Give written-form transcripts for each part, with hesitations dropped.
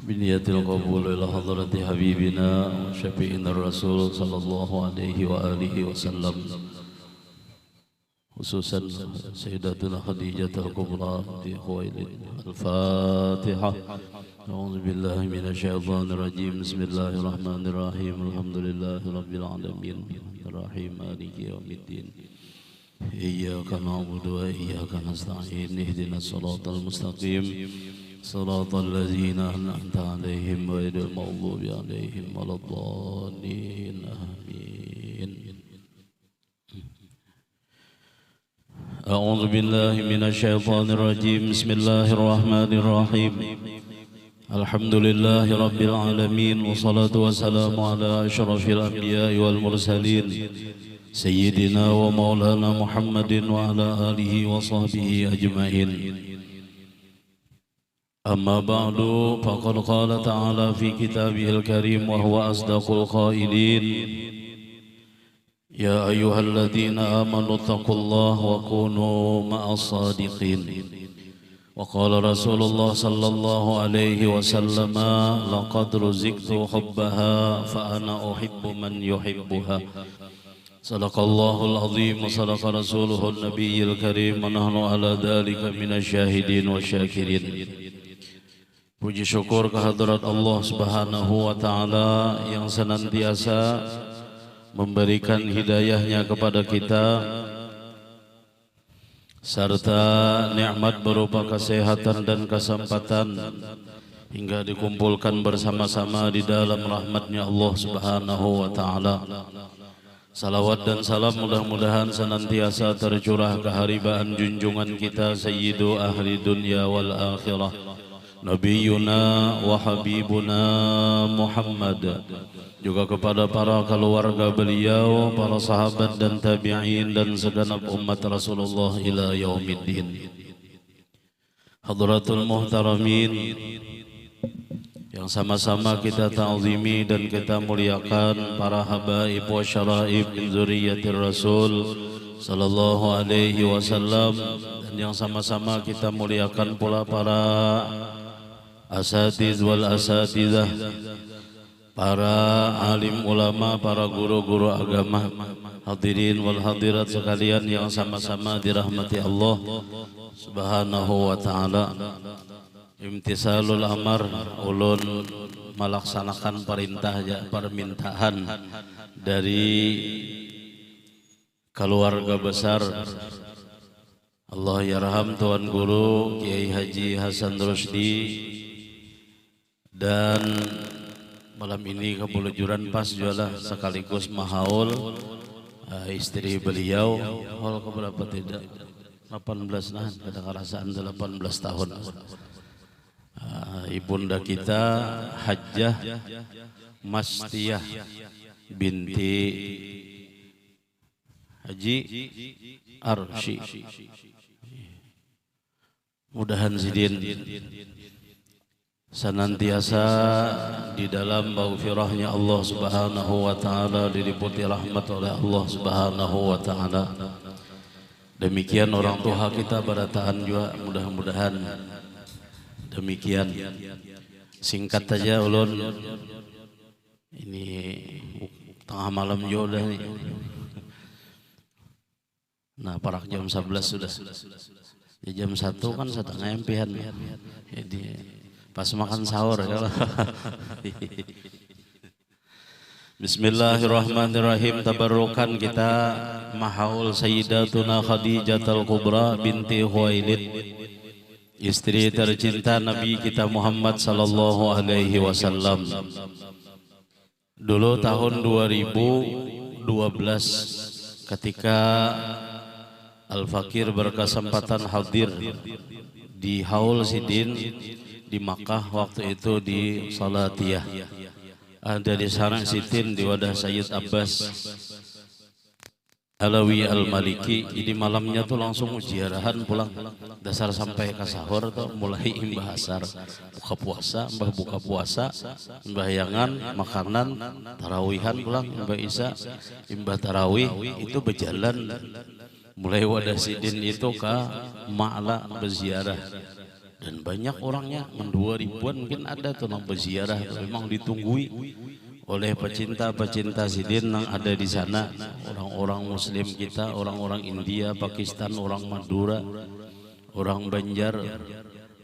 بنية القبول إلى حضرة حبيبنا وشفيعنا الرسول صلى الله عليه وآله وسلم خصوصا سيدتنا خديجة الكبرى بنت خويلد. الفاتحة. أعوذ بالله من الشيطان الرجيم. بسم الله الرحمن الرحيم. الحمد لله رب العالمين الرحيم مالك يوم الدين. إياك نعبد وإياك نستعين. اهدنا الصراط المستقيم صراط الذين أنعمت عليهم غير المغضوب عليهم ولا الضالين. آمين. أعوذ بالله من الشيطان الرجيم. بسم الله الرحمن الرحيم. الحمد لله رب العالمين والصلاة والسلام على أشرف الأنبياء والمرسلين سيدنا ومولانا محمد وعلى آله وصحبه أجمعين. أما بعد فقد قال تعالى في كتابه الكريم وهو أصدق القائلين: يا أيها الذين آمنوا اتقوا الله وكونوا مع الصادقين. وقال رسول الله صلى الله عليه وسلم: لقد رزقت حبها فأنا أحب من يحبها. صدق الله العظيم وصدق رسوله النبي الكريم ونحن على ذلك من الشاهدين والشاكرين. Puji syukur kehadirat Allah Subhanahu wa Ta'ala yang senantiasa memberikan hidayahnya kepada kita serta nikmat berupa kesehatan dan kesempatan hingga dikumpulkan bersama-sama di dalam rahmatnya Allah Subhanahu wa Ta'ala. Salawat dan salam mudah-mudahan senantiasa tercurah keharibaan junjungan kita Sayyidu ahli dunia wal akhirah Nabiyuna wa Habibuna Muhammad, juga kepada para keluarga beliau, para sahabat dan tabi'in dan segenap umat Rasulullah ila yaumiddin. Hadratul muhtaramin yang sama-sama kita ta'zimi dan kita muliakan, para habaib wa syara'ib min zuriyatir Rasul sallallahu alaihi wasallam, dan yang sama-sama kita muliakan pula para asatiz wal asatidah, para alim ulama, para guru-guru agama, hadirin wal hadirat sekalian yang sama-sama dirahmati Allah Subhanahu wa Ta'ala. Imtisalul amar, ulun melaksanakan permintaan dari keluarga besar Allah yarham Tuan Guru Kiai Haji Hasan Rusdi, dan malam ini kebelujuran pas jualah sekaligus mahaul istri beliau hal keberapa tidak 18 nah ada kerasaan 18 tahun. Ibunda kita Hajjah Mastiyah binti Haji Arsy. Mudahan sidin senantiasa di dalam maghfirahnya Allah Subhanahu wa Ta'ala, diliputi rahmat oleh Allah Subhanahu wa Ta'ala. Demikian orang tua kita barataan juga, mudah-mudahan demikian. Singkat saja ulun, ini tengah malam juga nih. Nah, parak jam 11 sudah. Ya, jam 1 kan setengah empihan. Jadi pas makan sahur ya. Bismillahirrahmanirrahim. Tabarrukan kita mahaul Sayyidatuna Khadijatul Kubra binti Khuwailid, istri tercinta Nabi kita Muhammad sallallahu alaihi wasallam. Dulu tahun 2012 ketika Al-Fakir berkesempatan hadir di Haul Sidin di Makkah, waktu itu di Salatiyah. Ada di sarang Sidin di wadah Sayyid Abbas Alawi Al-Maliki. Jadi malamnya tuh langsung ziarahan pulang. Dasar sampai ke sahur tuh mulai imbah asar, buka puasa, mbah buka puasa, mbahyangan, makanan, tarawihan pulang, mbah isya, imbah tarawih, itu berjalan mulai wadah Sidin itu ke Ma'la berziarah. Dan banyak orangnya, 2000-an mungkin ada tuh yang berziarah, memang ditunggui oleh pecinta-pecinta Sidin yang ada di sana, orang-orang Muslim kita, orang-orang India, Pakistan, orang Madura, orang Banjar,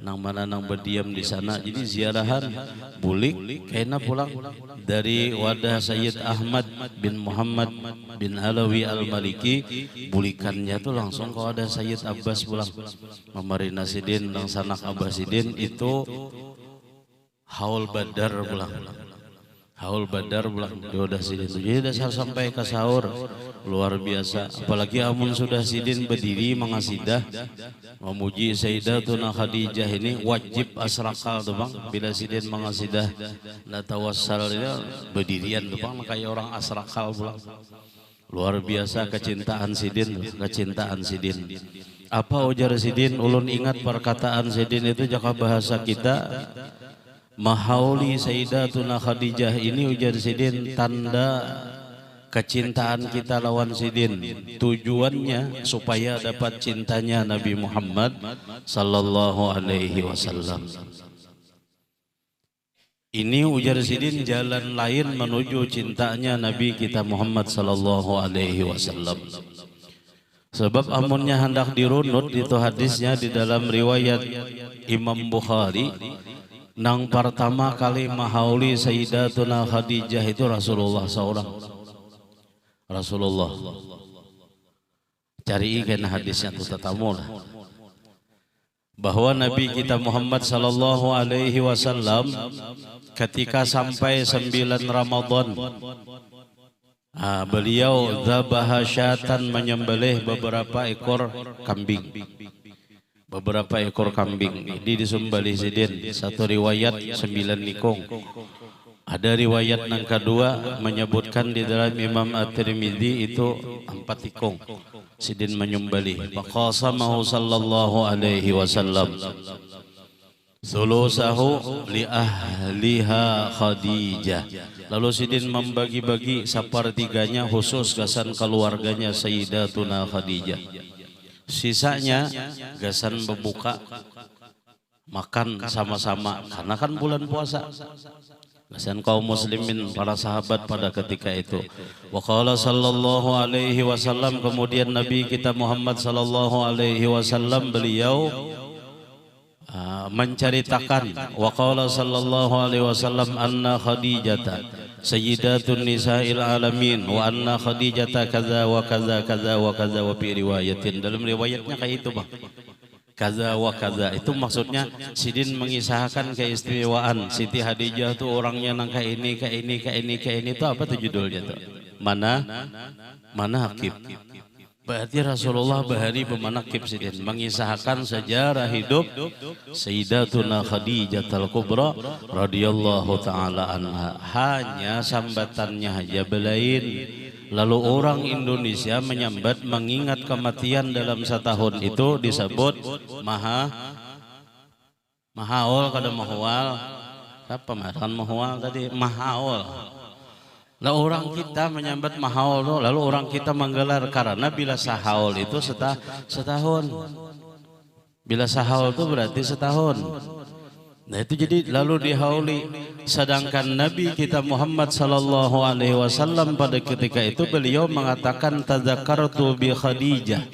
nang mana nang berdiam di sana. Jadi ziarahan bulik kena pulang dari wadah Sayyid Ahmad bin Muhammad bin Alawi Al-Maliki, bulikannya tuh langsung ke wadah Sayyid Abbas pulang. Memarina Sidin nang sanak Abbasidin itu haul Badar pulang. Haul Badar pulang di wadah Sidin. Jadi dasar sampai ke sahur luar biasa. Apalagi amun sudah Sidin berdiri mengasidah memuji Sayyidatuna Khadijah ini wajib asrakal tuh bang. Bila Sidin mengasidah la tawassal berdirian tuh bang, kayak orang asrakal pulang. Luar biasa kecintaan Sidin, kecintaan Sidin. Apa ujar Sidin? Ulun ingat perkataan Sidin itu jaka bahasa kita. Mahauli Sayyidatuna Khadijah ini ujar Sidin tanda kecintaan kita lawan Sidin. Tujuannya supaya dapat cintanya Nabi Muhammad sallallahu alaihi wasallam. Ini ujar Sidin jalan lain menuju cintanya Nabi kita Muhammad sallallahu alaihi wasallam. Sebab amunnya hendak dirunut itu hadisnya di dalam riwayat Imam Bukhari, nang pertama kali mahauli Sayyidatuna Khadijah itu Rasulullah seorang. Rasulullah. Cari ikan hadisnya tuh tetamu lah. Bahwa Nabi kita Muhammad sallallahu alaihi wasallam ketika sampai 9 Ramadan, beliau dzabaha syatan menyembelih beberapa ekor kambing. Beberapa ekor kambing ini disembelih Sidin. Satu riwayat 9 nikung. Ada riwayat yang kedua menyebutkan di dalam Imam At-Tirmidzi itu 4 tikung Sidin menyembelih. Faqasamahu sallallahu alaihi wasallam sulusahu li ahliha Khadijah. Lalu Sidin membagi-bagi sepertiganya khusus gasan keluarganya Sayyidatuna Khadijah. Sisanya gasan berbuka makan sama-sama karena kan bulan puasa. Gasan kaum muslimin para sahabat pada ketika itu. Wa qala sallallahu alaihi wasallam, kemudian Nabi kita Muhammad sallallahu alaihi wasallam beliau menceritakan wa qala sallallahu alaihi wasallam anna Khadijata sayyidatun nisa'il alamin wa anna Khadijata kaza wa kaza kaza wa kaza wa fi riwayatin. Dalam riwayatnya kayak itu bang, kaza wa kaza itu maksudnya Sidin mengisahkan keistimewaan Siti Khadijah tuh orangnya nang kayak ini kayak ini kayak ini kayak ini. Itu apa tuh judulnya tuh? Manaqib. Berarti Rasulullah bahari pemanaqib Sidin, mengisahkan sejarah hidup Sayyidatuna Khadijah Al-Kubra radhiyallahu taala anha. Hanya sambatannya aja belain. Lalu orang Indonesia menyambat mengingat kematian dalam setahun itu disebut mahaul kada mahwal. Apa makan mahwal tadi? Mahaul. Lah orang kita menyambat mahaul, lalu orang kita menggelar karena bila sahaul itu setahun. Bila sahaul itu berarti setahun. Nah itu jadi lalu dihauli. Sedangkan Nabi kita Muhammad sallallahu alaihi wasallam pada ketika itu beliau mengatakan tadzakartu bi Khadijah.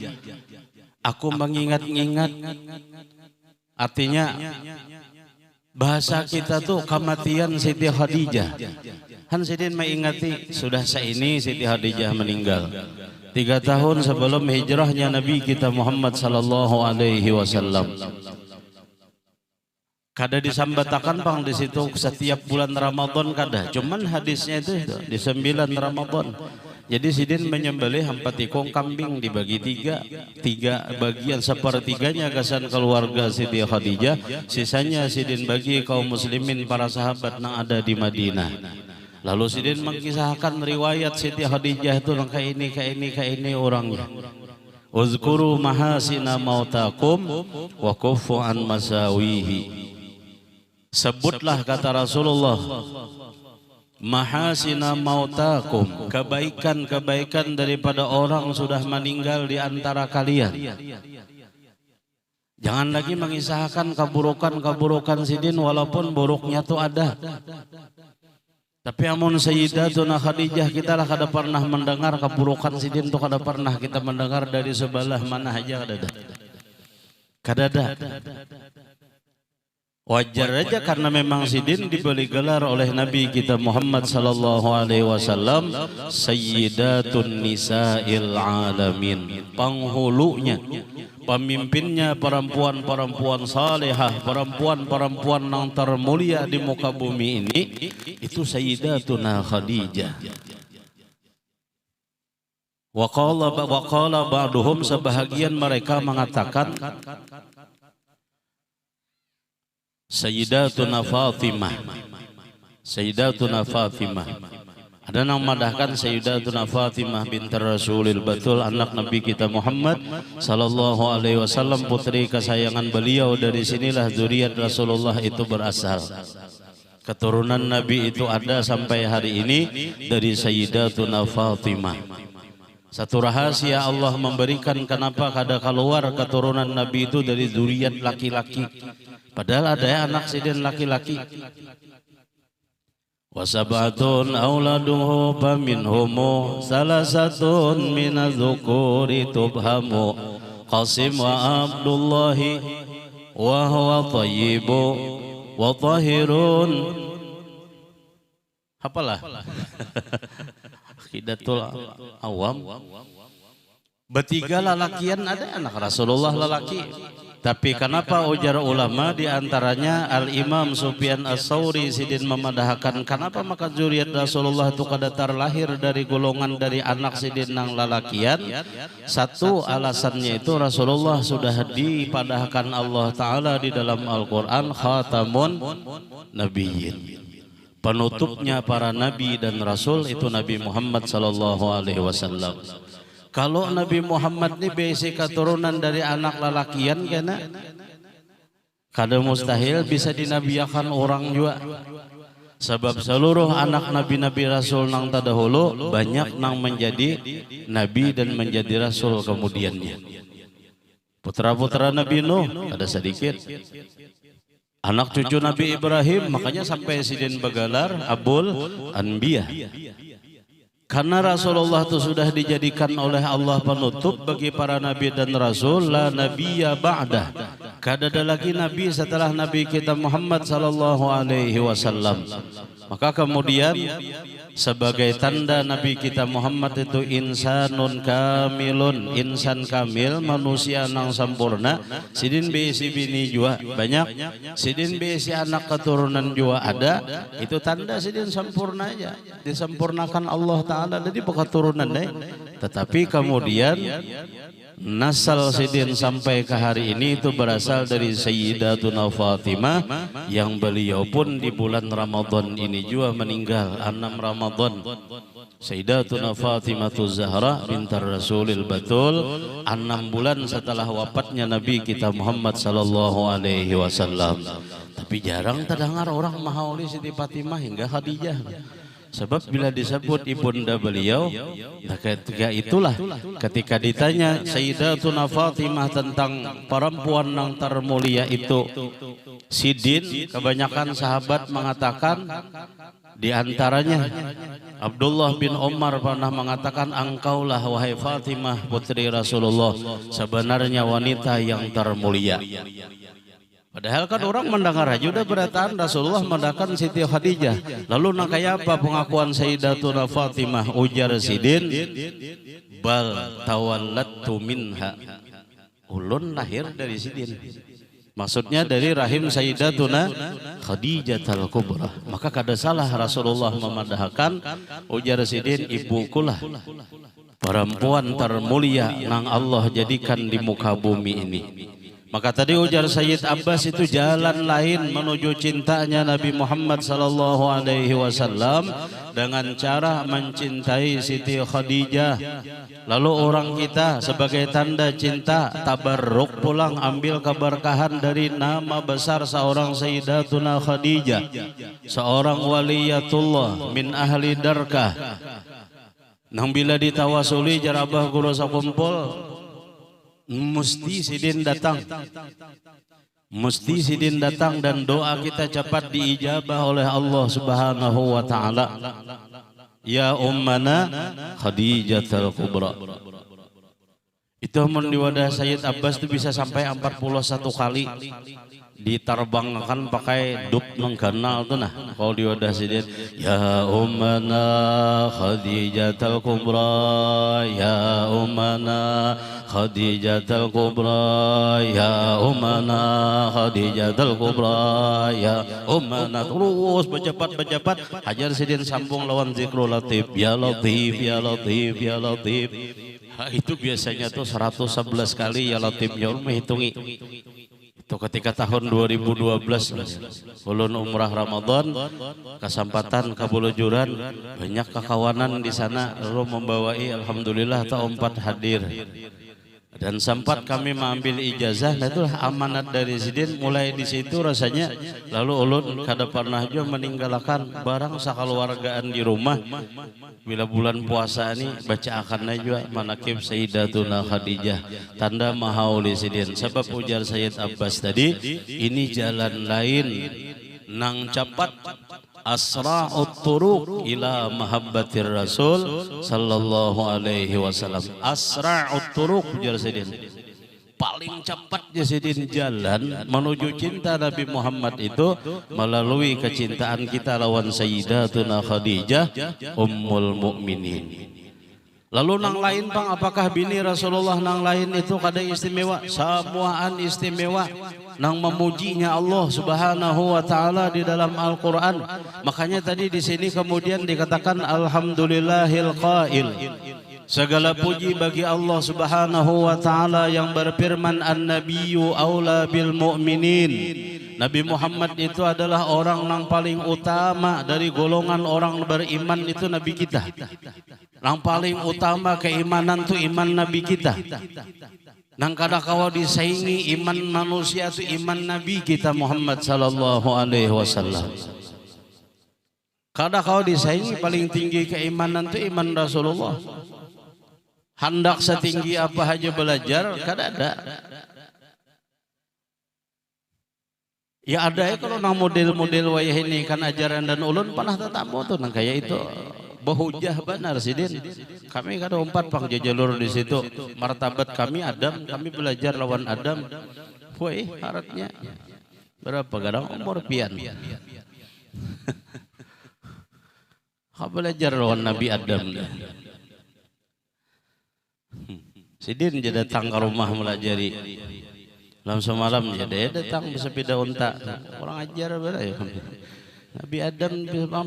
Aku mengingat-ingat. Artinya bahasa kita tuh kematian Siti Khadijah. Han Sidin mengingati sudah saini Siti Khadijah meninggal 3 tahun sebelum hijrahnya Nabi kita Muhammad sallallahu alaihi wasallam. Kada disambatakan bang di situ setiap bulan Ramadan kada. Cuman hadisnya itu di 9 Ramadan. Jadi Sidin menyembelih 4 ekor kambing dibagi 3 bagian, sepertiganya gasan keluarga Siti Khadijah, sisanya Sidin bagi kaum muslimin para sahabat yang ada di Madinah. Lalu Sidin mengisahkan riwayat Siti Khadijah itu kayak ini orangnya. Uzkuru mahasina mautakum wa kuffu an masawihi. Sebutlah kata Rasulullah mahasina mautakum, kebaikan-kebaikan daripada orang sudah meninggal di antara kalian. Jangan lagi mengisahkan keburukan-keburukan sidin walaupun buruknya tuh ada. Tapi amun Sayyidatuna Khadijah kita lah kada pernah mendengar keburukan sidin tuh kada pernah kita mendengar dari sebelah mana aja kada ada. Wajar aja karena memang sidin diberi gelar oleh Nabi kita Muhammad sallallahu alaihi wasallam Sayyidatun Nisa'il Alamin, penghulunya, pemimpinnya perempuan-perempuan salihah, perempuan-perempuan yang termulia di muka bumi ini, itu Sayyidatuna Khadijah. Waqala ba'duhum, sebahagian mereka mengatakan Sayyidatuna Fatimah. Sayyidatuna Fatimah. Ada yang memadahkan Sayyidatuna Fatimah binti Rasulil Batul, anak Nabi kita Muhammad sallallahu alaihi wasallam, putri kesayangan beliau. Dari sinilah zuriat Rasulullah itu berasal. Keturunan Nabi itu ada sampai hari ini dari Sayyidatuna Fatimah. Satu rahasia Allah memberikan kenapa kada keluar keturunan Nabi itu dari zuriat laki-laki. Padahal ada ya anak sidin laki-laki. Wasabatun auladuhu faminhumu salasatun minadzukuri tubhamu Qasim wa Abdullahi wa huwa tayyibu wa tahirun. Apalah? Aqidatul awam. Bertiga lalakian ada anak Rasulullah lalaki. Tapi kenapa ujar ulama diantaranya Al-Imam Sufyan As-Sauri sidin memadahkan kenapa maka zuriat Rasulullah itu kada terlahir dari golongan dari anak sidin nang lalakian. Satu alasannya itu Rasulullah sudah dipadahkan Allah Ta'ala di dalam Al-Quran khatamun nabiyyin, penutupnya para nabi dan rasul itu Nabi Muhammad sallallahu alaihi wasallam. Kalau Nabi Muhammad ini basic keturunan dari anak lalakian kena kada mustahil bisa dinabiakan orang juga. Sebab seluruh anak nabi-nabi rasul nang terdahulu banyak nang menjadi nabi dan menjadi rasul kemudiannya. Putra-putra Nabi Nuh ada sedikit. Anak cucu Nabi Ibrahim, makanya sampai sidin begalar Abul Anbiya. Karena Rasulullah itu sudah dijadikan oleh Allah penutup bagi para nabi dan rasul, la nabiyya ba'dah. Kada ada lagi nabi setelah Nabi kita Muhammad sallallahu alaihi wasallam. Maka kemudian sebagai tanda Nabi kita Muhammad itu insanun kamilun, insan kamil, manusia yang sempurna. Sidin besi bini juga banyak, sidin besi anak keturunan juga ada. Itu tanda sidin sempurna aja, disempurnakan Allah Ta'ala jadi keturunan deh. Tetapi kemudian nasal sidin sampai ke hari ini itu berasal dari Sayyidatuna Fatimah, yang beliau pun di bulan Ramadan ini juga meninggal 6 Ramadan. Sayyidatuna Fatimah Zahra bintar Rasulil Batul 6 bulan setelah wafatnya Nabi kita Muhammad sallallahu alaihi wasallam. Tapi jarang terdengar orang mahauli Siti Fatimah hingga Khadijah. Sebab bila disebut ibunda beliau, nah ketika itulah ketika ditanya Sayyidatuna Fatimah tentang perempuan yang termulia itu sidin, kebanyakan sahabat mengatakan, di antaranya Abdullah bin Umar pernah mengatakan, engkaulah wahai Fatimah putri Rasulullah sebenarnya wanita yang termulia. Padahal kan orang mendengar aja udah berataan Rasulullah mendakan Siti Khadijah. Lalu nak kayak apa pengakuan Sayyidatuna Fatimah? Ujar sidin, bal tawallattu minha. Ulun lahir dari sidin. Maksudnya dari rahim Sayyidatuna Khadijah Al-Kubra. Maka kada salah Rasulullah memadahkan ujar sidin, ibukulah perempuan termulia yang Allah jadikan di muka bumi ini. Maka tadi ujar Sayyid Abbas itu jalan lain menuju cintanya Nabi Muhammad sallallahu alaihi wasallam dengan cara mencintai Siti Khadijah. Lalu orang kita sebagai tanda cinta tabarruk pulang ambil keberkahan dari nama besar seorang Sayyidatuna Khadijah, seorang waliyatullah min ahli darkah. Nang bila ditawasuli jarabah guru sakumpul mesti sidin datang. Mesti sidin datang dan doa kita cepat diijabah oleh Allah Subhanahu wa taala. Ya ummana Khadijatul Kubra. Itu mun di wadah Sayyid Abbas itu bisa sampai 41 kali diterbangkan pakai dub nengganal tuh nah. Kalau di wadah sidin ya ummana Khadijatul Kubra, ya ummana Khadijatul Kubra, ya ummana Khadijatul Kubra, ya ummana. Terus bercepat hajar sidin sambung lawan zikrul latif, ya latif, ya latif, ya latif. Itu biasanya tuh 111 kali ya latif ya ulun menghitungi. Itu ketika tahun 2012 ulun umrah Ramadan kesempatan kabulujuran banyak kekawanan di sana lalu membawai alhamdulillah tak hadir. Dan sempat kami mengambil ijazah, nah itulah amanat dari sidin mulai di situ rasanya. Lalu ulun kada pernah juga meninggalkan barang sakaluargaan di rumah. Bila bulan puasa ini baca akannya juga manakib Sayyidatuna Khadijah, tanda mahauli sidin. Sebab ujar Sayyid Abbas tadi, ini jalan lain nang cepat asra'ut turuq ila mahabbatir rasul sallallahu alaihi wasallam. Asra'ut turuq ujar sidin, paling cepat sidin jalan menuju cinta Nabi Muhammad itu melalui kecintaan kita lawan Sayyidatuna Khadijah ummul mukminin. Lalu nang lain bang, apakah bini Rasulullah nang lain itu kada istimewa? Semuaan istimewa. Nang memujinya Allah Subhanahu wa taala di dalam Al-Qur'an. Makanya tadi di sini kemudian dikatakan alhamdulillahil qail. Segala puji bagi Allah Subhanahu wa taala yang berfirman an-nabiyyu aula bil mu'minin. Nabi Muhammad itu adalah orang yang paling utama dari golongan orang beriman, itu Nabi kita. Yang paling utama keimanan itu iman Nabi kita. Nang kada kawa disaingi iman manusia itu iman Nabi kita Muhammad sallallahu alaihi wasallam. Kada kawa disaingi paling tinggi keimanan itu iman Rasulullah. Hendak setinggi apa aja belajar kada ada. Ya ada ya kalau nang model-model wayah ini kan ajaran dan ulun pernah tetamu tuh nang kayak itu. Bahujah benar sidin. Kami kada umpat pang jajalur di situ. Martabat kami Adam, kami belajar lawan Adam. Woi, haratnya berapa kadang umur pian. Kau belajar lawan Nabi Adam. Sidin dia datang ke rumah melajari. Dalam semalam dia datang bersepeda unta. Orang ajar berapa ya? Nabi Adam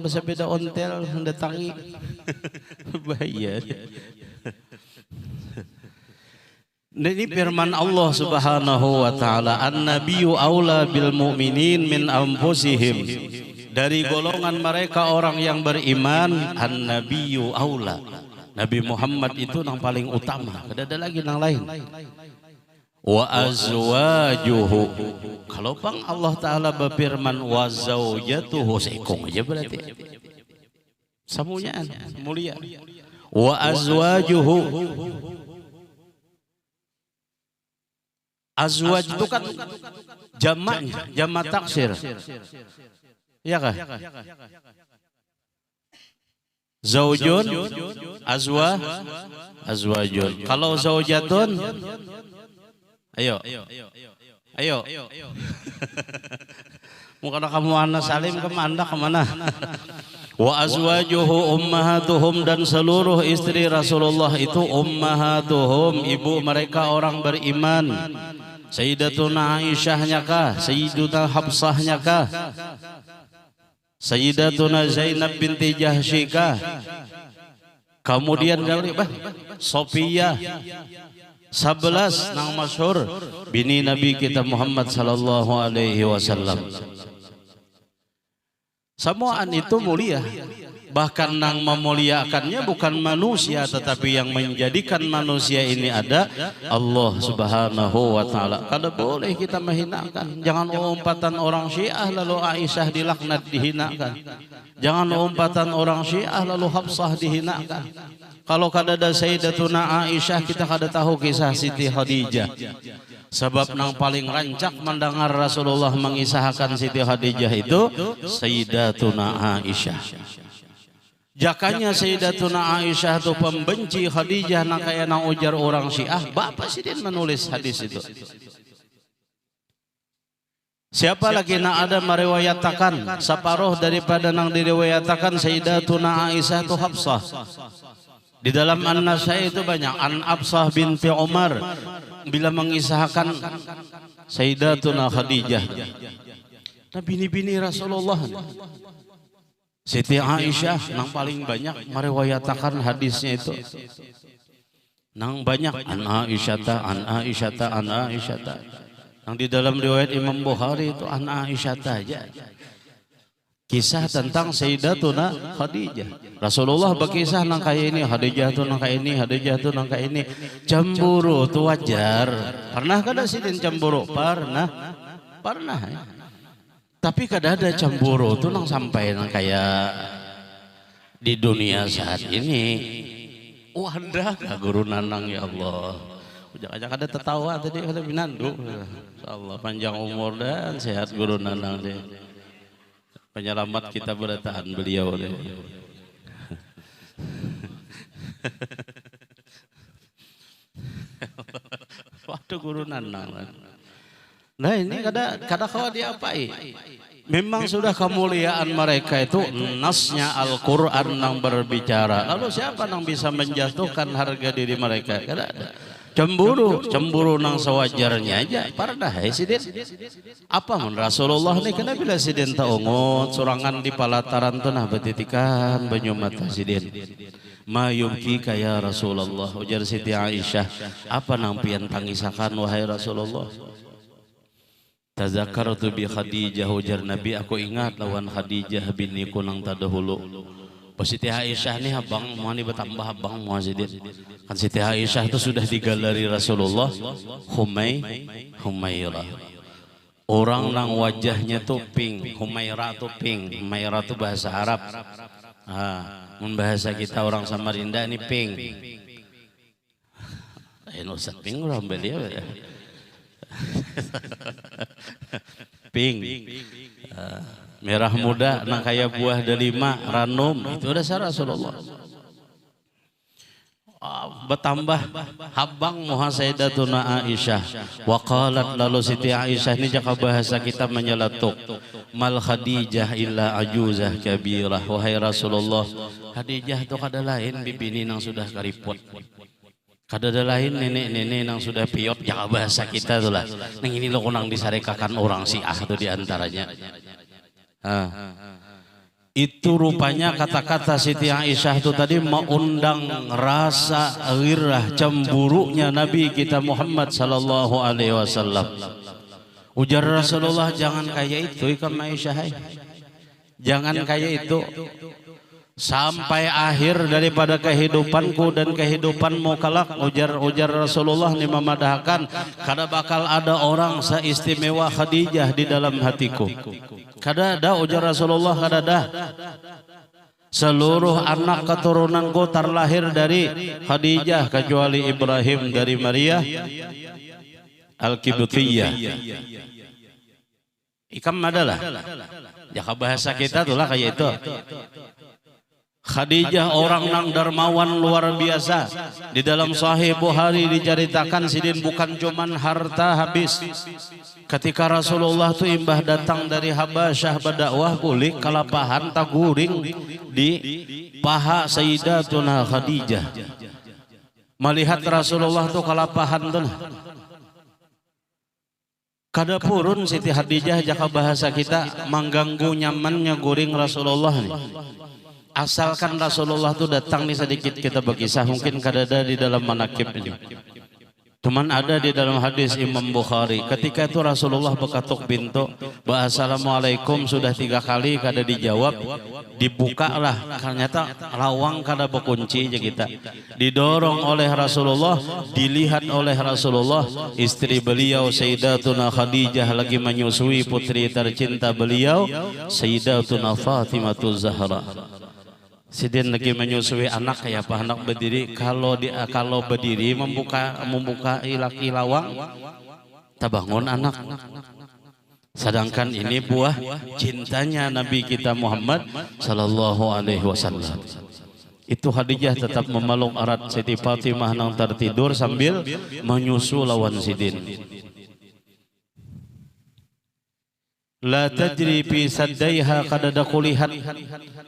bersepeda ontel mendatangi. Bahaya. Ini firman Allah Subhanahu wa taala, an-nabiyyu aula bil mu'minin min anfusihim. Dari golongan mereka orang yang beriman, an-nabiyyu aula. Nabi Muhammad itu yang paling utama, tidak ada lagi yang lain. Wa azwajuhu. Kalau bang Allah Ta'ala berfirman wa zaujatuhu, seikong aja berarti. Semuanya mulia. Wa azwajuhu. Azwaj itu kan jamaknya, jamak taksir. Iya kah? Zaujun, azwajun. Kalau zaujatun, ayo. Mungkin kamu anak Salim kemana? Wa azwajuhu ummahatuhum, dan seluruh istri Rasulullah itu ummahatuhum, ibu mereka orang beriman. Sayyidatuna Aisyahnya kah? Sayyidatuna Hafsahnya kah? Sayyidatuna Zainab binti Jahsy kah? Kemudian Sofiyah 11 nang masyhur bini Nabi kita Muhammad sallallahu alaihi wasallam. Samoan itu mulia. Bahkan nang memuliakannya bukan manusia, tetapi yang menjadikan manusia ini ada Allah Subhanahu wa taala. Kada boleh kita menghinakan. Jangan umpatan orang Syiah lalu Aisyah dilaknat dihinakan. Jangan umpatan orang Syiah lalu Hafsah dihinakan. Kalau kada ada Sayyidatuna Aisyah, kita kada tahu kisah Siti Khadijah. Sebab nang paling rancak mendengar Rasulullah mengisahkan Siti Khadijah itu Sayyidatuna Aisyah. Jakanya Sayyidatuna Aisyah itu pembenci Khadijah, nang kaya nang ujar orang Syiah. Bapak Sidin menulis hadis itu. Siapa lagi nang ada meriwayatakan separuh daripada nang diriwayatakan Sayyidatuna Aisyah itu Hafsah. Di dalam An-Nasai itu banyak. An Hafsah binti Umar bila mengisahkan Sayyidatuna Khadijah. Nah, bini-bini Rasulullah. Siti Aisyah nang paling banyak meriwayatakan hadisnya itu. Nang banyak an Aisyata. Nang di dalam riwayat Imam Bukhari itu an Aisyata aja. Kisah tentang Sayyidatuna Khadijah. Rasulullah berkisah nang kaya ini, Khadijah tu nang kaya ini, Khadijah tu nang kaya ini. Cemburu tu wajar. Pernah kada Sidin cemburu? Pernah. Ya. Tapi kada ada cemburu tu nang sampai nang kaya di dunia saat ini. Wadah guru Nanang ya Allah. Ujak-ujak ada tertawa tadi ada binandu. Insyaallah panjang umur dan sehat guru Nanang deh. Penyelamat kita bertahan beliau deh. Waktu guru Nanang. Nah ini kada kau diapai. Memang sudah kemuliaan mereka itu nasnya Al-Quran yang berbicara. Lalu siapa yang bisa menjatuhkan harga diri mereka? Kada ada. Cemburu nang sewajarnya aja. Pernah Sidin. Apa mun Rasulullah ni kena bila Sidin taungut sorangan di palataran tu nah betitikan banyu mata Sidin. Ma yubkika ya Rasulullah, ujar Siti Aisyah. Apa nang pian tangisakan wahai Rasulullah? Tazakkartu bi Khadijah, ujar Nabi, aku ingat lawan Khadijah biniku nang tadahulu. Siti Aisyah nih abang mau nih bertambah abang mau Sidin. Kan Siti Aisyah itu sudah digalari Rasulullah Humairah. Orang nang wajahnya tuh pink, Humairah tuh pink. Humairah tuh bahasa Arab. Bahasa kita orang Samarinda ini pink. Ustaz pink orang beliau ya. Pink. Merah muda nang kaya buah delima ranum itu dasar Rasulullah. Bertambah habang muha Sayyidatuna Aisyah. Wa qalat, lalu Siti Aisyah ini jaka bahasa kita menyeletuk. Mal Khadijah illa ajuzah kabirah. Wahai Rasulullah, Khadijah itu kada lain bibini nang sudah karipot. Kada ada lain nenek-nenek nang sudah piot, jaka bahasa kita itulah. Nang ini lo kunang disarekakan orang Syiah itu diantaranya. Itu rupanya kata-kata Siti Aisyah itu tadi mengundang rasa ghirah cemburunya Nabi kita Muhammad sallallahu alaihi wasallam. Ujar Rasulullah, jangan kayak itu ikan Aisyah. Jangan kayak itu. Sampai akhir daripada kehidupanku dan kehidupanmu kelak, ujar Rasulullah ini memadahkan, kada bakal ada orang seistimewa Khadijah di dalam hatiku. Kada ada, ujar Rasulullah, kada ada. Seluruh anak keturunanku terlahir dari Khadijah kecuali Ibrahim dari Maria Al-Qibtiyah. Ikam adalah jaka bahasa kita itulah kayak itu. Khadijah orang nang dermawan luar biasa. Di dalam Sahih Bukhari diceritakan Sidin bukan cuman harta habis. Ketika Rasulullah itu imbah datang dari Habasyah berdakwah, kulik kalapahan taguring di paha Sayyidatuna Khadijah. Melihat Rasulullah itu kalapahan tuh. Kada purun Siti Khadijah jaka bahasa kita mengganggu nyamannya guring Rasulullah nih. Asalkan Rasulullah itu datang nih sedikit kita berkisah, mungkin kada ada di dalam manakib ini. Cuman ada di dalam hadis Imam Bukhari, ketika itu Rasulullah bekatuk pintu, Assalamualaikum sudah 3 kali kada dijawab, dibukalah, ternyata lawang kada berkunci aja kita. Didorong oleh Rasulullah, dilihat oleh Rasulullah, istri beliau Sayyidatuna Khadijah lagi menyusui putri tercinta beliau Sayyidatuna Fatimah Zahra. Sidin lagi menyusui anak kayak apa, anak berdiri, kalau berdiri membuka laki lawang tabangun anak. Sedangkan ini buah cintanya Nabi kita Muhammad sallallahu alaihi wasallam. Itu Khadijah tetap memeluk erat Siti Fatimah nang tertidur sambil menyusu lawan Sidin. La tajri fi saddaiha, kadada kulihat.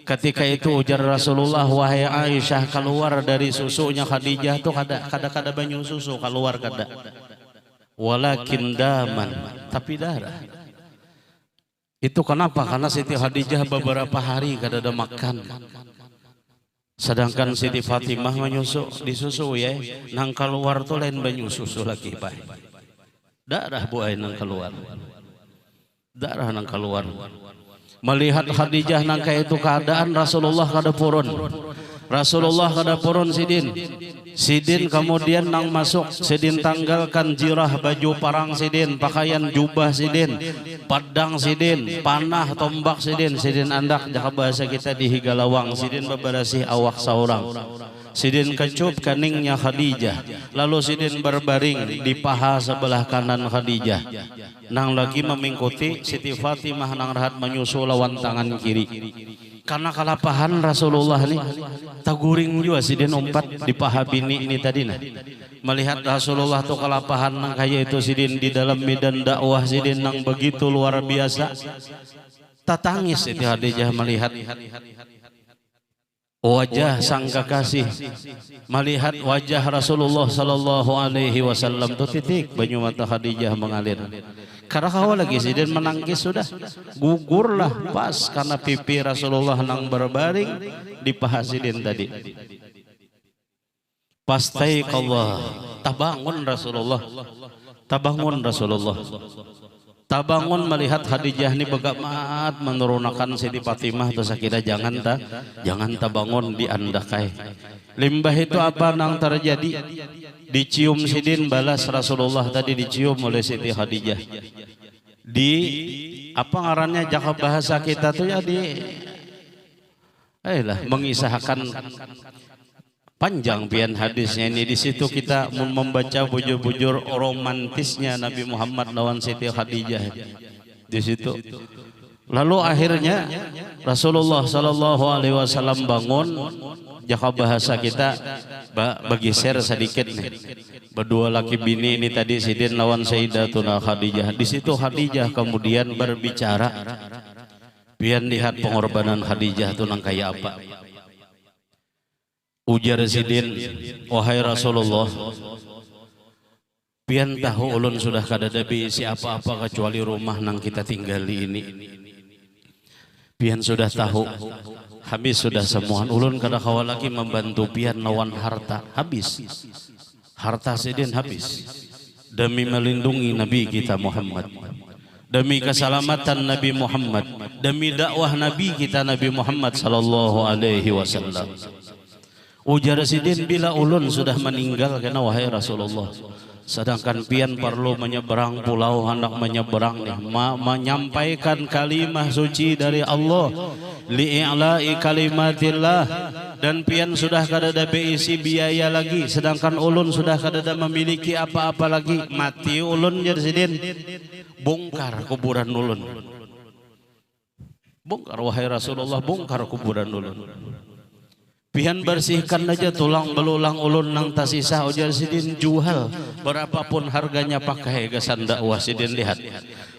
Ketika itu ujar Rasulullah, wahai Aisyah, keluar dari susunya Khadijah tuh kada banyu susu keluar kada. Walakin daman, tapi darah. Itu kenapa? Karena Siti Khadijah beberapa hari kada ada makan. Sedangkan Siti Fatimah menyusu disusu ya, nang keluar tuh lain banyu susu lagi baik. Darah buai nang keluar. Darah nang keluar. Melihat Khadijah nang kayak itu keadaan, Rasulullah kada purun. Rasulullah kada purun Sidin kemudian nang masuk, Sidin tanggalkan jirah baju parang Sidin, pakaian jubah Sidin, padang Sidin, panah tombak Sidin andak jaka bahasa kita di higalawang. Sidin beberasi awak saurang. Sidin kecup keningnya Khadijah, lalu Sidin berbaring di paha sebelah kanan Khadijah. Nang lagi memingkuti Siti Fatimah nang rahat menyusul lawan tangan kiri. Karena kalapahan Rasulullah ini taguring juga Sidin umpat di paha bini ini tadi nah. Melihat Rasulullah tuh kalapahan nang kayak itu Sidin di dalam medan dakwah Sidin nang begitu luar biasa. Tatangis Siti Khadijah melihat wajah sang kekasih, melihat wajah Rasulullah sallallahu alaihi wasallam tuh titik banyu mata Khadijah mengalir. Karena kau lagi Sidin menangis sudah gugurlah pas karena pipi Rasulullah nang berbaring di paha Sidin tadi. Pastaiqallah, tabangun Rasulullah. Tabangun melihat Khadijah ini begamat menurunkan Siti Fatimah atau sakira jangan tabangun diandakai. Limbah itu apa nang terjadi? Dicium Sidin balas Rasulullah tadi dicium oleh Siti Khadijah. Di apa ngarannya jaka bahasa kita tuh ya mengisahkan panjang pian hadisnya ini. Di situ kita membaca bujur-bujur romantisnya Nabi Muhammad lawan Siti Khadijah di situ. Lalu akhirnya Rasulullah sallallahu alaihi wasallam bangun, jaka bahasa kita bergeser sedikit nih. Berdua laki bini ini tadi Sidin lawan Sayyidatuna Khadijah. Di situ Khadijah kemudian berbicara. Pian lihat pengorbanan Khadijah itu nang kayak apa. Ujar Sidin, wahai Rasulullah, pian tahu ulun sudah kada ada isi apa-apa kecuali rumah nang kita tinggali ini. Pian sudah tahu, habis sudah semua. Ulun kada kawa lagi membantu pian lawan harta, habis. Harta Sidin habis. Demi melindungi Nabi kita Muhammad, demi keselamatan Nabi Muhammad, demi dakwah Nabi kita Nabi Muhammad sallallahu alaihi wasallam. Ujar Sidin, bila ulun sudah meninggal kena wahai Rasulullah, sedangkan pian perlu menyeberang pulau, hendak menyeberang nih, menyampaikan kalimah suci dari Allah, li'i'la'i kalimatillah, dan pian sudah kada ada isi biaya lagi, sedangkan ulun sudah kada ada memiliki apa-apa lagi. Mati ulun jar Sidin, bongkar kuburan ulun. Bongkar wahai Rasulullah, bongkar kuburan ulun. Pian bersihkan aja tulang belulang ulun nang tasisa. Ujar Sidin, jual berapapun harganya pakai kesan dakwah. Sidin lihat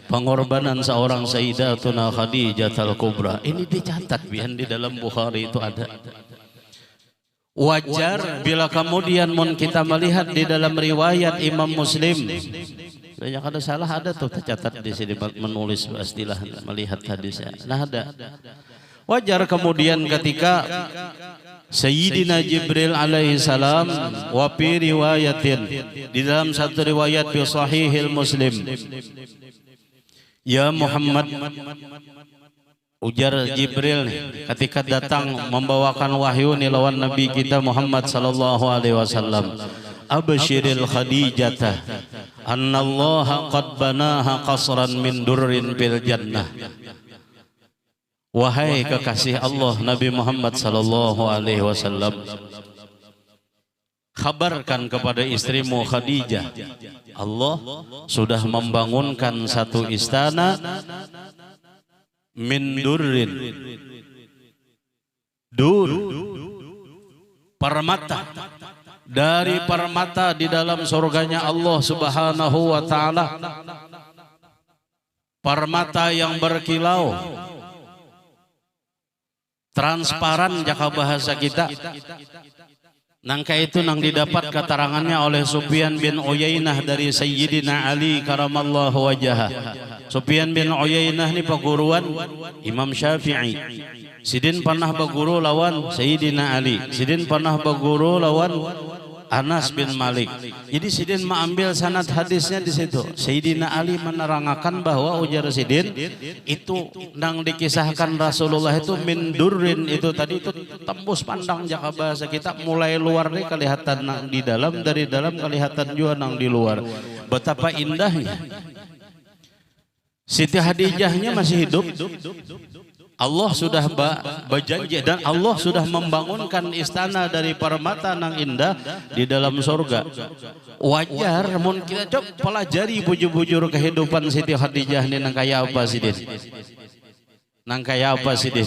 pengorbanan seorang Sayyidatuna Khadijah al-Kubra. Ini dicatat pian di dalam Bukhari itu ada. Wajar bila kemudian kita melihat di dalam riwayat Imam Muslim, banyak ada salah ada tuh tercatat di sini menulis istilah melihat hadisnya. Nah ada. Wajar kemudian ketika Sayyidina Jibril alaihi salam wa fi riwayatin, di dalam satu riwayat fi sahihil Muslim, ya Muhammad, ujar Jibril ketika datang membawakan wahyu nih lawan Nabi kita Muhammad sallallahu alaihi wasallam, absyiril Khadijata annallaha qad banaha qasran min durrin fil jannah. Wahai kekasih Allah Nabi Muhammad sallallahu alaihi wasallam, kabarkan kepada istrimu Khadijah, Allah sudah membangunkan satu istana min durrin, dur, permata, dari permata di dalam surganya Allah Subhanahu wa taala, permata yang berkilau, transparan jaka bahasa kita. Nangka itu nang didapat keterangannya oleh Sufyan bin Uyainah dari Sayyidina Ali karamallahu wajhah. Sufyan bin Uyainah ini peguruan Imam Syafi'i. Sidin pernah berguru lawan Sayyidina Ali. Sidin pernah berguru lawan Anas bin Malik. Jadi Sidin mengambil sanad hadisnya di situ. Sayyidina Ali menerangkan bahwa ujar Sidin itu nang dikisahkan Rasulullah itu min durrin, itu tadi itu tembus pandang jaka bahasa kita, mulai luar nih kelihatan nang di dalam, dari dalam kelihatan juga nang di luar. Betapa indahnya. Siti Khadijahnya masih hidup. Allah sudah berjanji dan Allah sudah membangunkan istana dari permata nang indah di dalam surga. Wajar mun kita coba pelajari bujur-bujur kehidupan Siti Khadijah ini nang kaya apa sih Din? Nang kaya apa sih Din?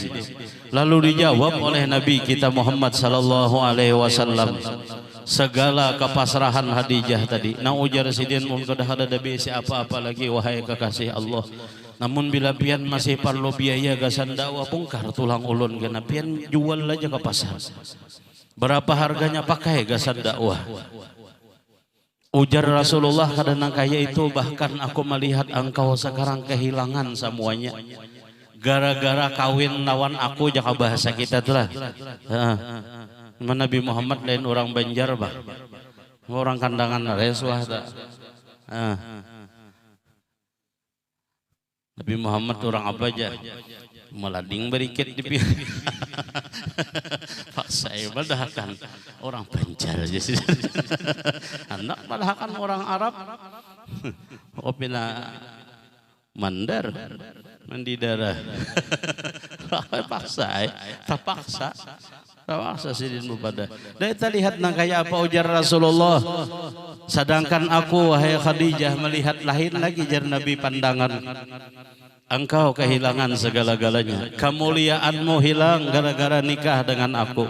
Lalu dijawab oleh Nabi kita Muhammad sallallahu alaihi wasallam, segala kepasrahan Khadijah tadi. Nang ujar Sidin mun kada ada bisi apa-apa lagi wahai kekasih Allah. Namun bila pian masih perlu biaya gasan dakwah pungkar tulang ulun kena pian jual aja ke pasar. Berapa harganya pakai gasan dakwah? Ujar Rasulullah kadang kaya itu, bahkan aku melihat engkau sekarang kehilangan semuanya. Gara-gara kawin lawan aku jaka bahasa kita tuh lah. Nabi Muhammad lain orang Banjar bah, orang kandangan reswah tak. Nabi Muhammad orang apa aja, melading berikit di pihak. Pak saya mendahkan orang Banjar aja sih. Anak mendahkan orang Arab. Opina mandar, mandi darah. Paksa, terpaksa. Terpaksa Sidin Mubadah. Dan kita lihat nang kaya apa ujar Rasulullah. Sedangkan aku wahai Khadijah melihat lain lagi jar Nabi pandangan. Engkau kehilangan segala-galanya. Kemuliaanmu hilang gara-gara nikah dengan aku.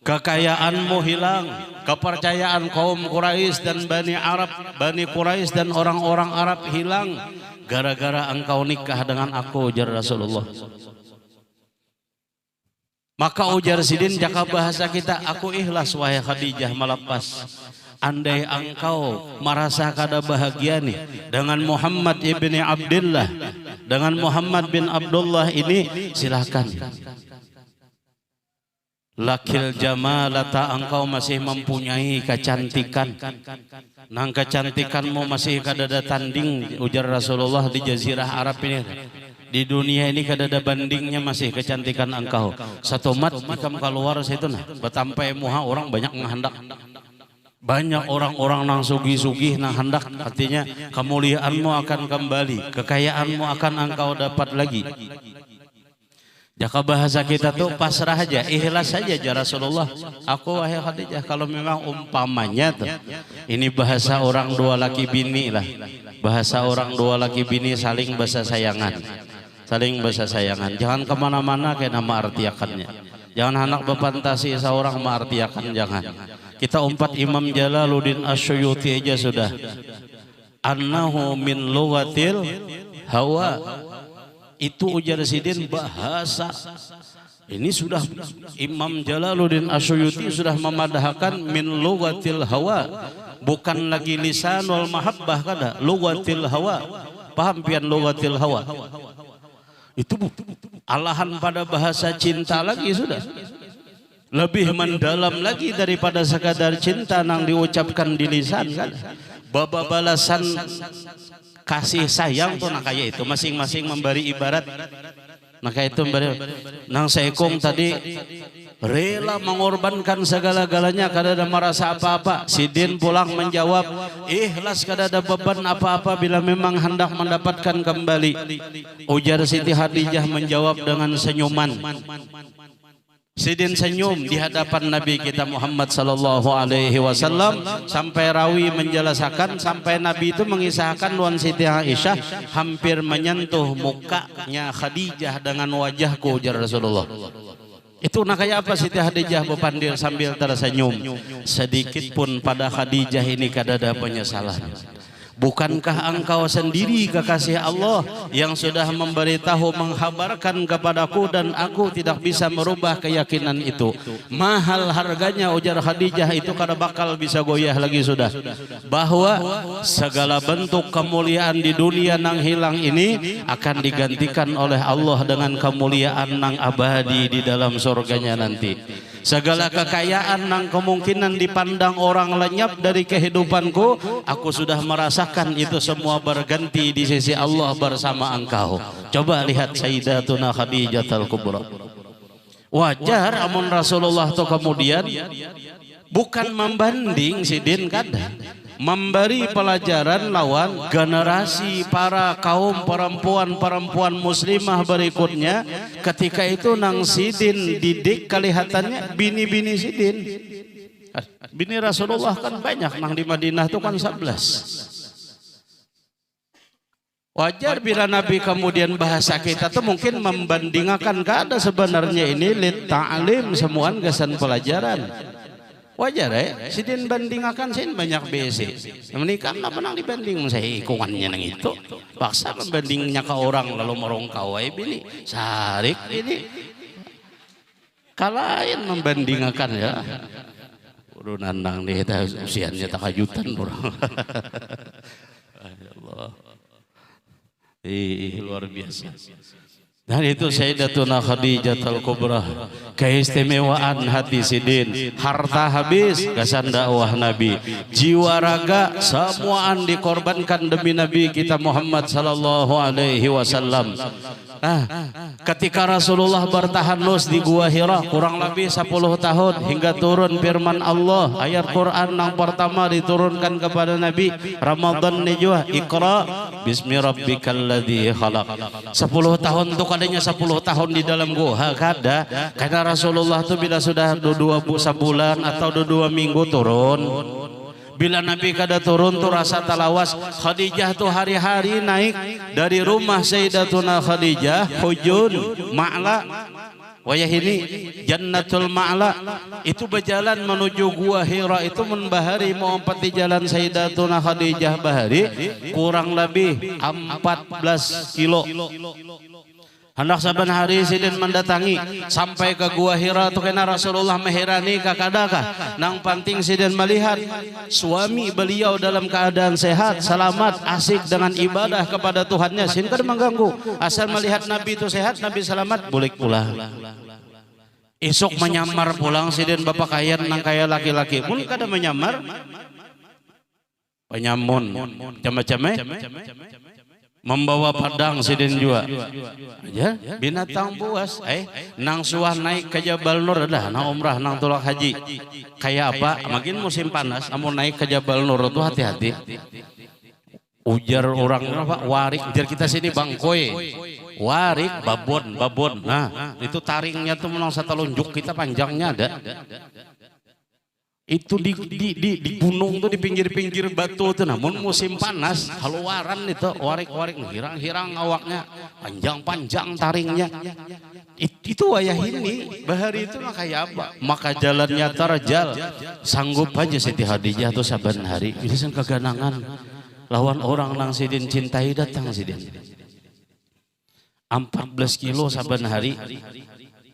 Kekayaanmu hilang. Kepercayaan kaum Quraisy dan Bani Arab, Bani Quraisy dan orang-orang Arab hilang gara-gara engkau nikah dengan aku ujar Rasulullah. Maka ujar Sidin jaka bahasa kita, aku ikhlas wahai Khadijah melepas. Andai engkau merasa kada bahagia nih dengan Muhammad ibni Abdullah, dengan Muhammad bin Abdullah ini, silahkan. Lakil jamalata, engkau masih mempunyai kecantikan. Nang kecantikanmu masih kada ada tanding ujar Rasulullah di jazirah Arab ini. Di dunia ini kada ada bandingnya masih kecantikan engkau. Satu mat ikam keluar situ nah, betampai muha orang banyak menghendak. Banyak orang-orang nang sugih-sugih nang hendak, artinya kemuliaanmu akan kembali, kekayaanmu akan engkau dapat lagi. Jaka bahasa kita tuh pasrah aja, ikhlas saja ya Rasulullah. Aku wahai Khadijah, kalau memang umpamanya tuh, ini bahasa orang dua laki bini lah. Bahasa orang dua laki bini saling bahasa sayangan. Saling bahasa sayangan. Jangan kemana-mana kayak nama artiakannya. Jangan anak berfantasi seorang mengartiakan, jangan. Kita umpat Imam Jalaluddin Asyuyuti aja sudah. Annahu min lughatil hawa. Itu ujar Sidin bahasa. Ini sudah Imam Jalaluddin Asyuyuti sudah memadahkan min lughatil hawa. Bukan lagi lisanul mahabbah kada, lughatil hawa. Paham pian lughatil hawa? Itu alahan pada bahasa cinta lagi sudah. lebih mendalam lagi daripada sekadar cinta nang diucapkan di lisan kan. Baba balasan kasih sayang tuh nah kayak itu masing-masing memberi ibarat. Nah kayak itu nang Saikong tadi rela mengorbankan segala-galanya kada ada merasa apa-apa. Sidin pulang menjawab ikhlas kada ada beban apa-apa bila memang hendak mendapatkan kembali. Ujar Siti Khadijah menjawab dengan senyuman. Sidin senyum di hadapan Nabi kita Muhammad sallallahu alaihi wasallam sampai rawi menjelaskan sampai Nabi itu mengisahkan Wan Siti Aisyah hampir menyentuh mukanya Khadijah dengan wajahku ujar Rasulullah. Itu nak kayak apa Siti Khadijah bepandir sambil tersenyum. Sedikit pun pada Khadijah ini kada ada penyesalan. Bukankah engkau sendiri kekasih Allah yang sudah memberitahu menghabarkan kepadaku dan aku tidak bisa merubah keyakinan itu. Mahal harganya ujar Khadijah itu kada bakal bisa goyah lagi sudah. Bahwa segala bentuk kemuliaan di dunia nang hilang ini akan digantikan oleh Allah dengan kemuliaan nang abadi di dalam surganya nanti. Segala kekayaan nang kemungkinan dipandang orang lenyap dari kehidupanku, aku sudah merasakan itu semua berganti di sisi Allah bersama engkau. Coba lihat Sayyidatuna Khadijah Al-Kubra. Wajar amun Rasulullah itu kemudian bukan membanding sidin kada, memberi pelajaran lawan generasi para kaum perempuan-perempuan muslimah berikutnya. Ketika itu nang sidin didik kelihatannya bini-bini sidin. Bini Rasulullah kan banyak nang di Madinah itu kan 11. Wajar bila Nabi kemudian bahasa kita tuh mungkin membandingkan kada sebenarnya ini lit ta'lim semuaan kesan pelajaran. Wajar ya, sidin bandingkan sin banyak BC. Menikah nggak pernah dibanding saya ikungannya nang itu. Paksa membandingnya ke orang lalu merongkau bini sarik ini. Kalain membandingkan ya. Urunan nang nih usianya takajutan orang. Allah. Luar biasa. Dan itu Sayyidatuna Khadijah Al-Kubra. Keistimewaan hati sidin, harta habis kesan dakwah Nabi, jiwa raga semuaan dikorbankan demi Nabi kita Muhammad sallallahu alaihi wasallam. Ketika Rasulullah bertahanus di Gua Hira kurang lebih 10 tahun hingga turun firman Allah, ayat Quran yang pertama diturunkan kepada Nabi Ramadan ni juga, Iqra bismi rabbikal ladzi khalaq. 10 tahun itu kadanya 10 tahun di dalam gua kada, karena Rasulullah itu bila sudah 2 sebulan atau 2 minggu turun. Bila Nabi kada turun tuh rasa talawas. Khadijah tuh hari-hari naik dari rumah Sayyidatuna Khadijah Hujun Ma'la wayah ini Jannatul Ma'la itu berjalan menuju Gua Hira itu membahari mau empati jalan Sayyidatuna Khadijah bahari kurang lebih 14 kilo. Hendak saban hari sidin mendatangi sampai ke Gua Hira tu kena Rasulullah meherani kakadakah nang penting sidin melihat suami beliau dalam keadaan sehat selamat asik dengan ibadah kepada Tuhannya sin kada mengganggu asal melihat Nabi itu sehat Nabi selamat boleh pulang. Esok menyamar pulang sidin bapak kaya nang kaya laki-laki pun kada menyamar penyamun macam-macam membawa padang sidin juga ya binatang buas nang suah naik ke Jabal Nur dah nang umrah nang tulak haji kayak apa makin musim panas amun naik ke Jabal Nur itu hati-hati ujar orang apa warik ujar kita sini bangkoy warik babon nah itu taringnya tuh menang satelunjuk kita panjangnya ada itu di gunung tuh di pinggir-pinggir batu tuh namun musim panas keluaran itu warik-warik hirang-hirang awaknya panjang-panjang taringnya itu wayah ini bahari itu lah kayak apa maka jalannya terjal sanggup aja Siti Khadijah tuh saban hari bisa keganangan lawan orang nang sidin cintai datang sidin 14 kilo saban hari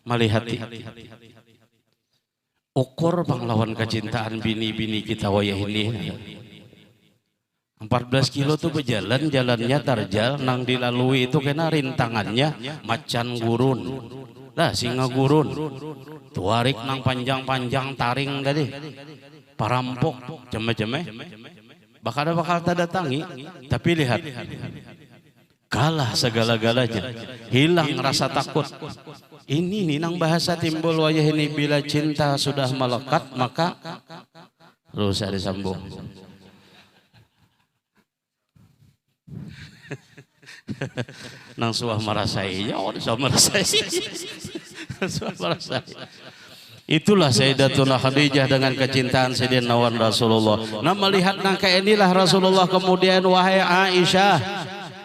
melihat ukur panglawan kecintaan bini-bini kita wayah ini 14 kilo tuh berjalan jalannya terjal nang dilalui itu kena rintangannya macan gurun Lah singa gurun tuarik nang panjang-panjang taring tadi parampok jeme-jeme bakal datangi, tapi lihat kalah segala-galanya, hilang rasa takut. Ini nih nang bahasa timbul wayah ini, bila cinta sudah melekat maka rusak disambung. Nang suah marasai, ya suah marasai. Suah marasai. Itulah Sayyidatuna Khadijah dengan kecintaan Sayyidina Rasulullah. Nah melihat nangka inilah Rasulullah kemudian, wahai Aisyah,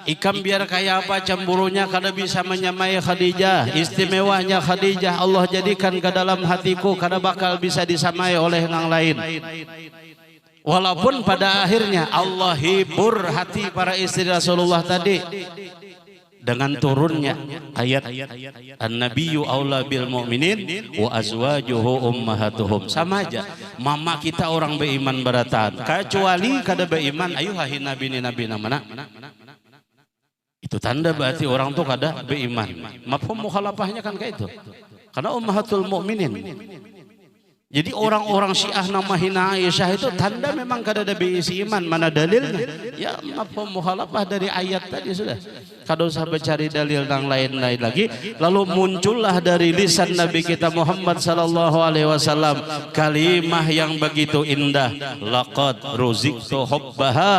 ikam biar kayak apa cemburunya kada bisa menyamai Khadijah. Istimewanya Khadijah Allah jadikan ke dalam hatiku, kada bakal bisa disamai oleh yang lain. Walaupun pada akhirnya Allah hibur hati para istri Rasulullah tadi dengan turunnya ayat An-Nabiyyu aula bil mu'minin wa azwajuhu ummahatuhum. Sama aja mama kita orang beriman beratan, kecuali kada beriman ayo hahi nabi mana. Itu tanda berarti orang tuh kada beriman. Mafhum mukhalafahnya kan kayak itu. Karena ummahatul mukminin. Jadi orang-orang Syiah nama hina Aisyah itu tanda memang kada ada berisi iman. Mana dalilnya? Ya mafhum mukhalafah dari ayat tadi sudah. Kada usah mencari dalil yang lain-lain lagi. Lalu muncullah dari lisan Nabi kita Muhammad sallallahu alaihi wasallam kalimah yang begitu indah. Laqad ruziqtu hubbaha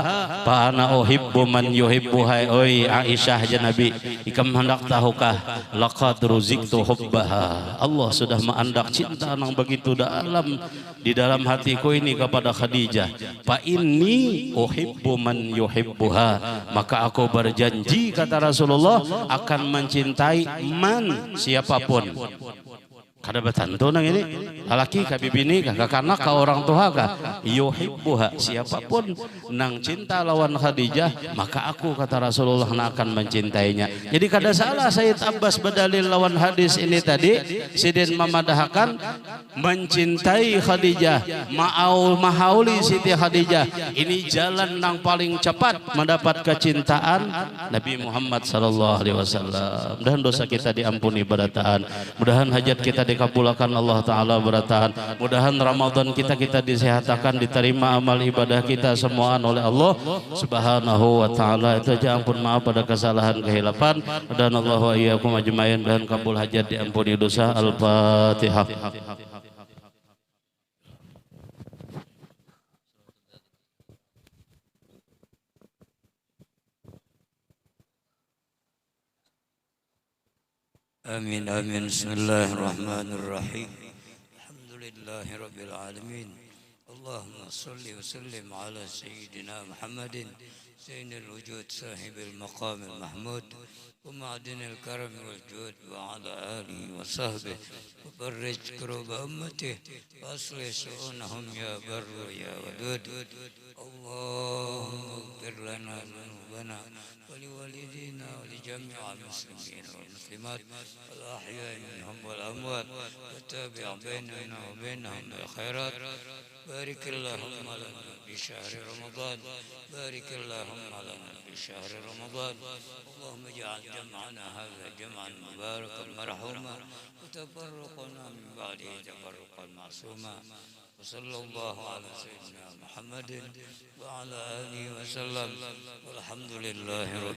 fa ana uhibbu man yuhibbuha. Oi Aisyah ya Nabi, ikam hendak tahukah laqad ruziqtu hubbaha. Allah sudah mengandak cinta yang begitu dalam di dalam hatiku ini kepada Khadijah. Fa inni uhibbu man yuhibbuha. Maka aku berjanji kata Rasulullah akan mencintai man siapapun. Kada betantu nang ini lelaki ka bibini ka kanak ka orang tua ka yuhibbuha, siapapun nang cinta lawan Khadijah maka aku kata Rasulullah akan mencintainya. Jadi kada salah Sayyid Abbas berdalil lawan hadis ini tadi. Sidin memadahkan mencintai Khadijah, mahauli Siti Khadijah. Ini jalan nang paling cepat mendapat kecintaan Nabi Muhammad sallallahu alaihi wasallam. Mudahan dosa kita diampuni berataan, mudahan hajat kita dikabulkan Allah Ta'ala berataan, mudahan Ramadan kita disehatakan, diterima amal ibadah kita semuaan oleh Allah Subhanahu wa Ta'ala. Itu aja, ampun maaf pada kesalahan kehilapan, dan Allah wa iyyakum ajmain, dan kabul hajat diampuni dosa. Al-Fatihah. آمين آمين. بسم الله الرحمن الرحيم. الحمد لله رب العالمين. اللهم صل وسلم على سيدنا محمد زين الوجود صاحب المقام المحمود ومعدن الكرم والجود وعلى آله وصحبه وفرج كروب أمته وأصلح شؤونهم يا بر يا ودود. اللهم اغفر لنا ذنوبنا ولوالدينا ولجميع المسلمين والمسلمات الأحياء منهم والأموات وتابع بيننا وبينهم بالخيرات. بارك اللهم لنا بشهر رمضان، بارك اللهم لنا بشهر رمضان. اللهم اجعل جمعنا هذا جمعا مباركا مرحوما وتفرقنا من بعده تفرقا معصوما. وصلى الله على سيدنا محمد وعلى آله وسلم والحمد لله رب